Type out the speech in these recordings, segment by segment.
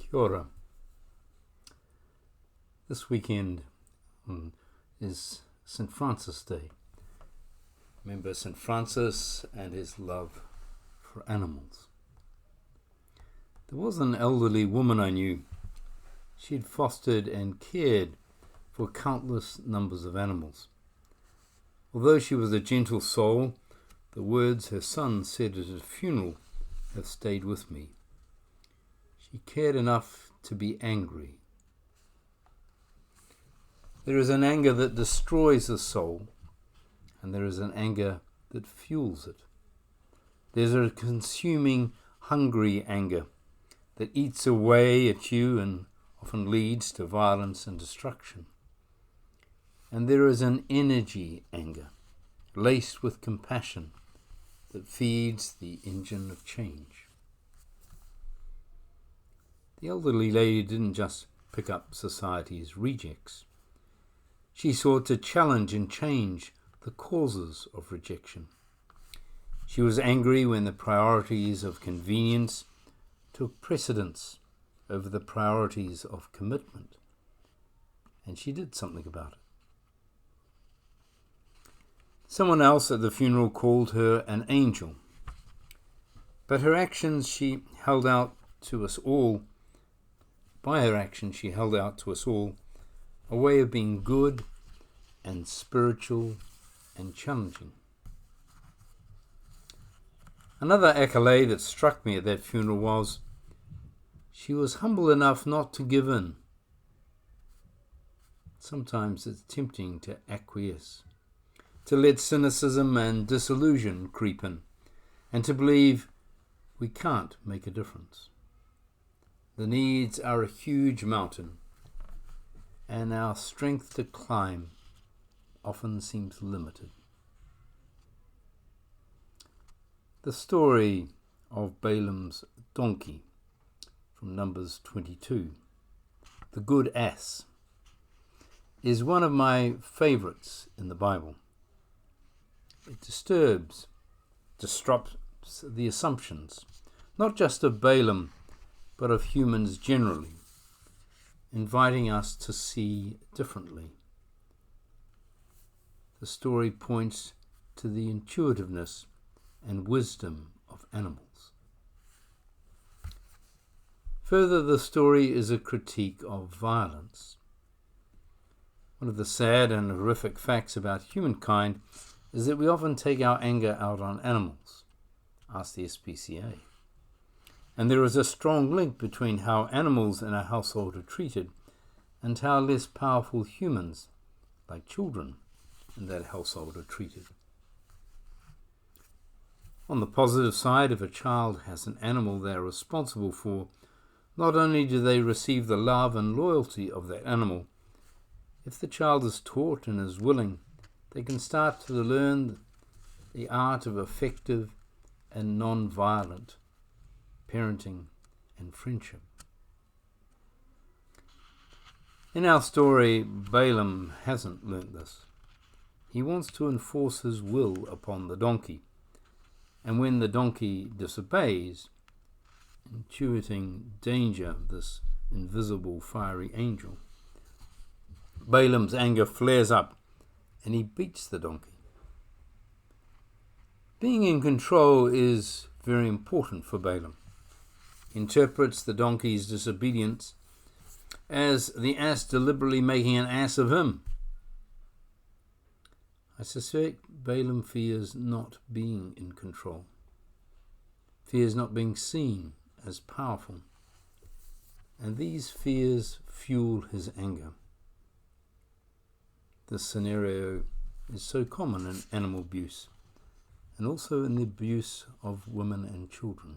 Kia ora. This weekend is St. Francis Day. Remember St. Francis and his love for animals. There was an elderly woman I knew. She had fostered and cared for countless numbers of animals. Although she was a gentle soul, the words her son said at a funeral have stayed with me. She cared enough to be angry. There is an anger that destroys the soul, and there is an anger that fuels it. There's a consuming, hungry anger that eats away at you and often leads to violence and destruction. And there is an energy anger, laced with compassion, that feeds the engine of change. The elderly lady didn't just pick up society's rejects. She sought to challenge and change the causes of rejection. She was angry when the priorities of convenience took precedence over the priorities of commitment, and she did something about it. Someone else at the funeral called her an angel, but her actions she held out to us all. By her actions, she held out to us all a way of being good and spiritual and challenging. Another accolade that struck me at that funeral was she was humble enough not to give in. Sometimes it's tempting to acquiesce, to let cynicism and disillusion creep in, and to believe we can't make a difference. The needs are a huge mountain, and our strength to climb often seems limited. The story of Balaam's donkey from Numbers 22, the good ass, is one of my favorites in the Bible. It disrupts the assumptions, not just of Balaam, but of humans generally, inviting us to see differently. The story points to the intuitiveness and wisdom of animals. Further, the story is a critique of violence. One of the sad and horrific facts about humankind is that we often take our anger out on animals. Ask the SPCA. And there is a strong link between how animals in a household are treated and how less powerful humans, like children, in that household are treated. On the positive side, if a child has an animal they are responsible for, not only do they receive the love and loyalty of that animal, if the child is taught and is willing, they can start to learn the art of effective and non-violent parenting and friendship. In our story, Balaam hasn't learnt this. He wants to enforce his will upon the donkey, and when the donkey disobeys, intuiting danger of this invisible fiery angel, Balaam's anger flares up and he beats the donkey. Being in control is very important for Balaam. He interprets the donkey's disobedience as the ass deliberately making an ass of him. I suspect Balaam fears not being in control, fears not being seen as powerful, and these fears fuel his anger. This scenario is so common in animal abuse, and also in the abuse of women and children.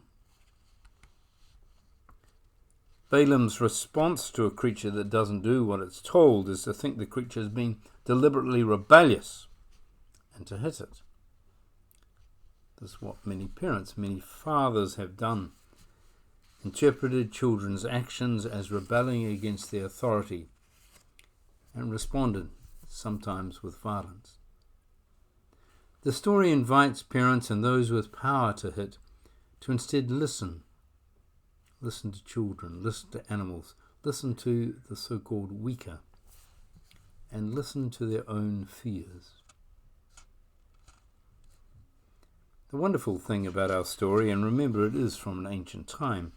Balaam's response to a creature that doesn't do what it's told is to think the creature is being deliberately rebellious and to hit it. This is what many parents, many fathers have done, interpreted children's actions as rebelling against their authority and responded sometimes with violence. The story invites parents and those with power to hit to instead listen listen to children, listen to animals, listen to the so-called weaker, and listen to their own fears. The wonderful thing about our story, and remember it is from an ancient time,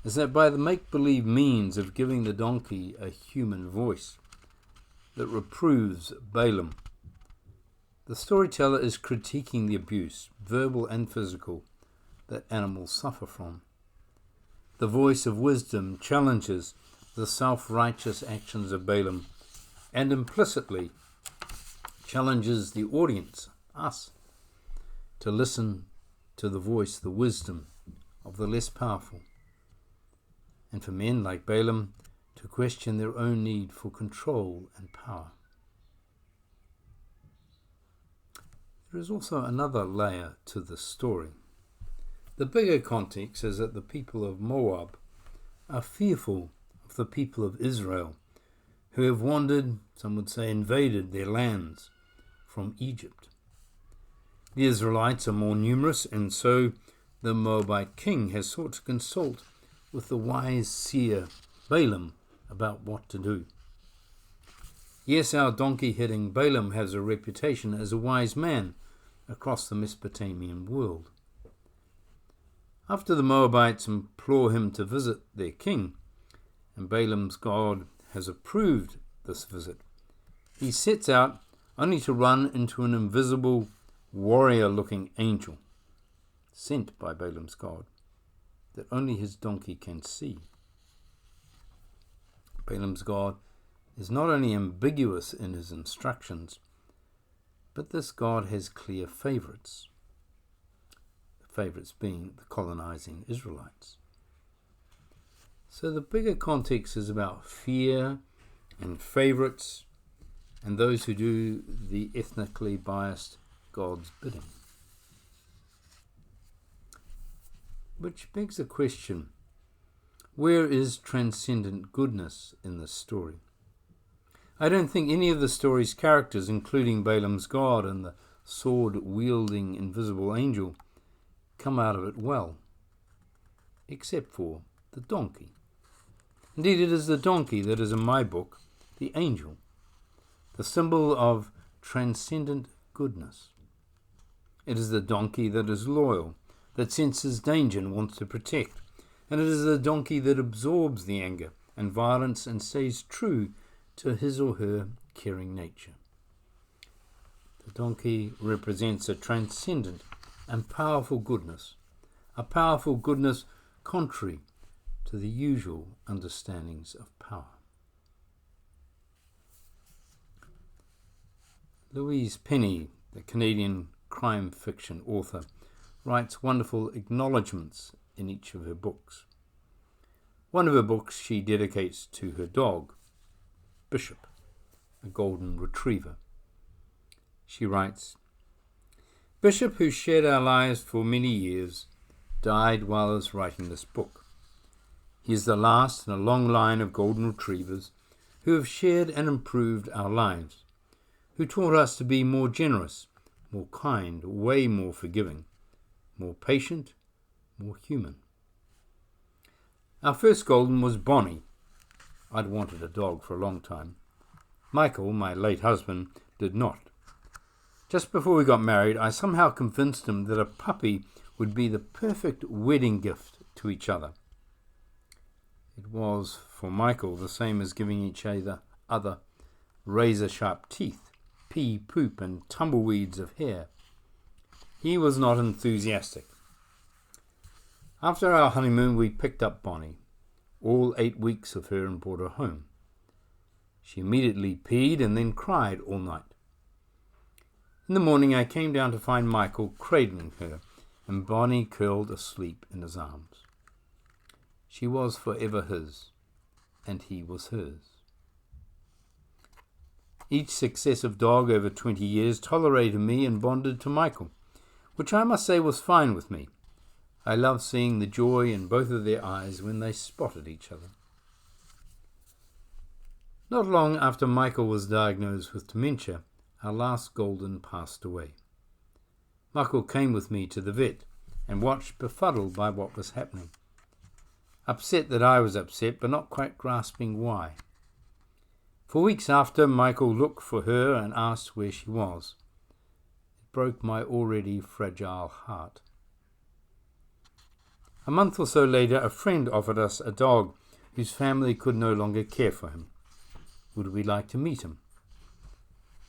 is that by the make-believe means of giving the donkey a human voice that reproves Balaam, the storyteller is critiquing the abuse, verbal and physical, that animals suffer from. The voice of wisdom challenges the self-righteous actions of Balaam and implicitly challenges the audience, us, to listen to the voice, the wisdom of the less powerful, and for men like Balaam to question their own need for control and power. There is also another layer to this story. The bigger context is that the people of Moab are fearful of the people of Israel, who have wandered, some would say invaded, their lands from Egypt. The Israelites are more numerous, and so the Moabite king has sought to consult with the wise seer Balaam about what to do. Yes, our donkey-heading Balaam has a reputation as a wise man across the Mesopotamian world. After the Moabites implore him to visit their king, and Balaam's God has approved this visit, he sets out only to run into an invisible warrior-looking angel sent by Balaam's God that only his donkey can see. Balaam's God is not only ambiguous in his instructions, but this God has clear favorites, the favorites being the colonizing Israelites. So the bigger context is about fear and favorites and those who do the ethnically biased God's bidding. Which begs the question, where is transcendent goodness in this story? I don't think any of the story's characters, including Balaam's God and the sword-wielding invisible angel, come out of it well, except for the donkey. Indeed, it is the donkey that is, in my book, the angel, the symbol of transcendent goodness. It is the donkey that is loyal, that senses danger and wants to protect, and it is the donkey that absorbs the anger and violence and stays true to his or her caring nature. The donkey represents a transcendent and powerful goodness, a powerful goodness contrary to the usual understandings of power. Louise Penny, the Canadian crime fiction author, writes wonderful acknowledgements in each of her books. One of her books she dedicates to her dog, Bishop, a golden retriever. She writes, "Bishop, who shared our lives for many years, died while I was writing this book. He is the last in a long line of golden retrievers who have shared and improved our lives, who taught us to be more generous, more kind, way more forgiving, more patient, more human. Our first golden was Bonnie. I'd wanted a dog for a long time. Michael, my late husband, did not. Just before we got married, I somehow convinced him that a puppy would be the perfect wedding gift to each other. It was, for Michael, the same as giving each other razor-sharp teeth, pea, poop, and tumbleweeds of hair. He was not enthusiastic. After our honeymoon, we picked up Bonnie, all 8 weeks of her, and brought her home. She immediately peed and then cried all night. In the morning, I came down to find Michael cradling her, and Bonnie curled asleep in his arms. She was forever his, and he was hers. Each successive dog over 20 years tolerated me and bonded to Michael, which I must say was fine with me. I loved seeing the joy in both of their eyes when they spotted each other. Not long after Michael was diagnosed with dementia, our last golden passed away. Michael came with me to the vet and watched, befuddled by what was happening. upset that I was upset, but not quite grasping why. For weeks after, Michael looked for her and asked where she was. It broke my already fragile heart. A month or so later, a friend offered us a dog whose family could no longer care for him. Would we like to meet him?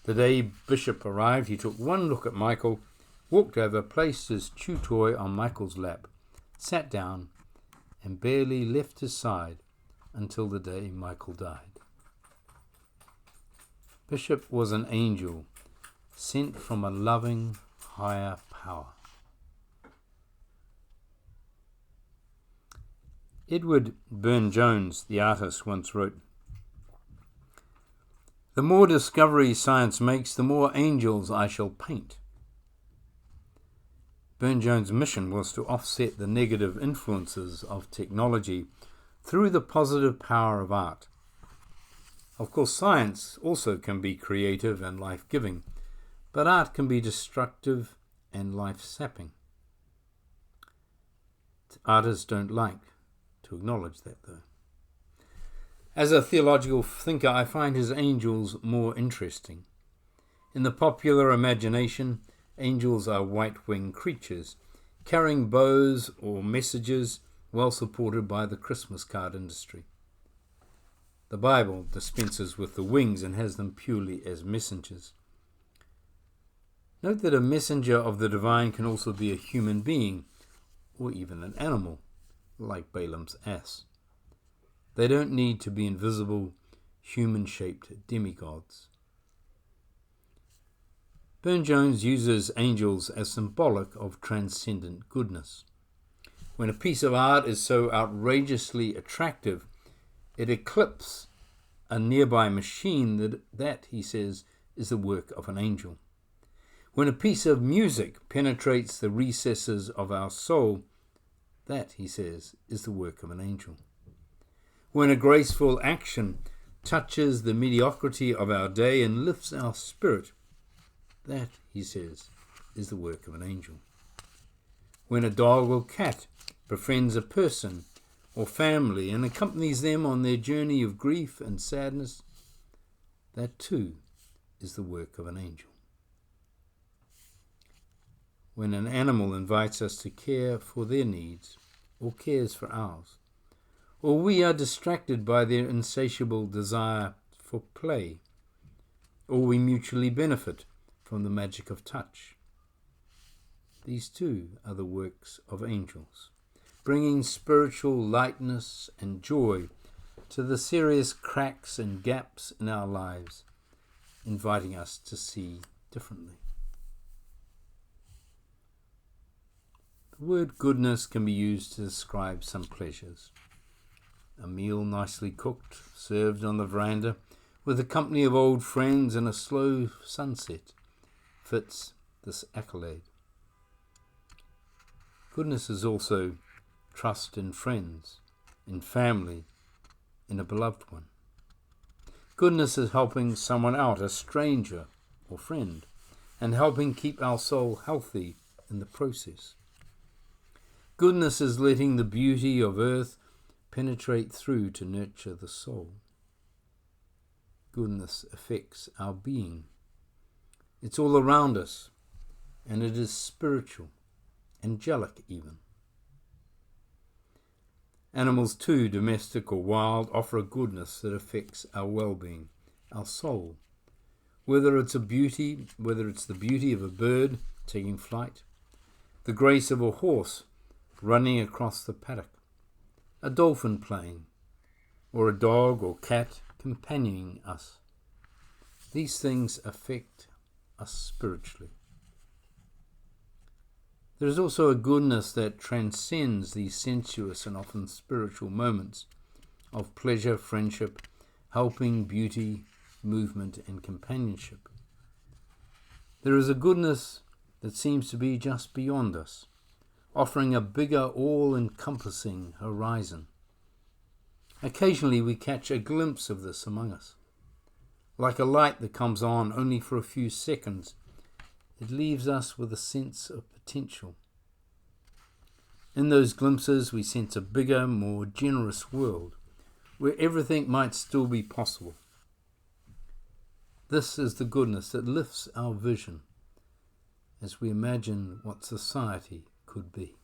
The day Bishop arrived, he took one look at Michael, walked over, placed his chew toy on Michael's lap, sat down, and barely left his side until the day Michael died. Bishop was an angel sent from a loving higher power. Edward Burne-Jones, the artist, once wrote, "The more discoveries science makes, the more angels I shall paint." Burne-Jones' mission was to offset the negative influences of technology through the positive power of art. Of course, science also can be creative and life-giving, but art can be destructive and life-sapping. Artists don't like to acknowledge that, though. As a theological thinker, I find his angels more interesting. In the popular imagination, angels are white-winged creatures, carrying bows or messages well supported by the Christmas card industry. The Bible dispenses with the wings and has them purely as messengers. Note that a messenger of the divine can also be a human being, or even an animal, like Balaam's ass. They don't need to be invisible, human-shaped demigods. Burne-Jones uses angels as symbolic of transcendent goodness. When a piece of art is so outrageously attractive, it eclipses a nearby machine that, he says, is the work of an angel. When a piece of music penetrates the recesses of our soul, that, he says, is the work of an angel. When a graceful action touches the mediocrity of our day and lifts our spirit, that, he says, is the work of an angel. When a dog or cat befriends a person or family and accompanies them on their journey of grief and sadness, that too is the work of an angel. When an animal invites us to care for their needs or cares for ours, or we are distracted by their insatiable desire for play, or we mutually benefit from the magic of touch, these too are the works of angels, bringing spiritual lightness and joy to the serious cracks and gaps in our lives, inviting us to see differently. The word goodness can be used to describe some pleasures. A meal nicely cooked, served on the veranda, with a company of old friends and a slow sunset, fits this accolade. Goodness is also trust in friends, in family, in a beloved one. Goodness is helping someone out, a stranger or friend, and helping keep our soul healthy in the process. Goodness is letting the beauty of earth penetrate through to nurture the soul. Goodness affects our being. It's all around us, and it is spiritual, angelic even. Animals too, domestic or wild, offer a goodness that affects our well-being, our soul. Whether it's the beauty of a bird taking flight, the grace of a horse running across the paddock, a dolphin playing, or a dog or cat companioning us. These things affect us spiritually. There is also a goodness that transcends these sensuous and often spiritual moments of pleasure, friendship, helping, beauty, movement, and companionship. There is a goodness that seems to be just beyond us, offering a bigger, all-encompassing horizon. Occasionally we catch a glimpse of this among us. Like a light that comes on only for a few seconds, it leaves us with a sense of potential. In those glimpses, we sense a bigger, more generous world, where everything might still be possible. This is the goodness that lifts our vision as we imagine what society could be.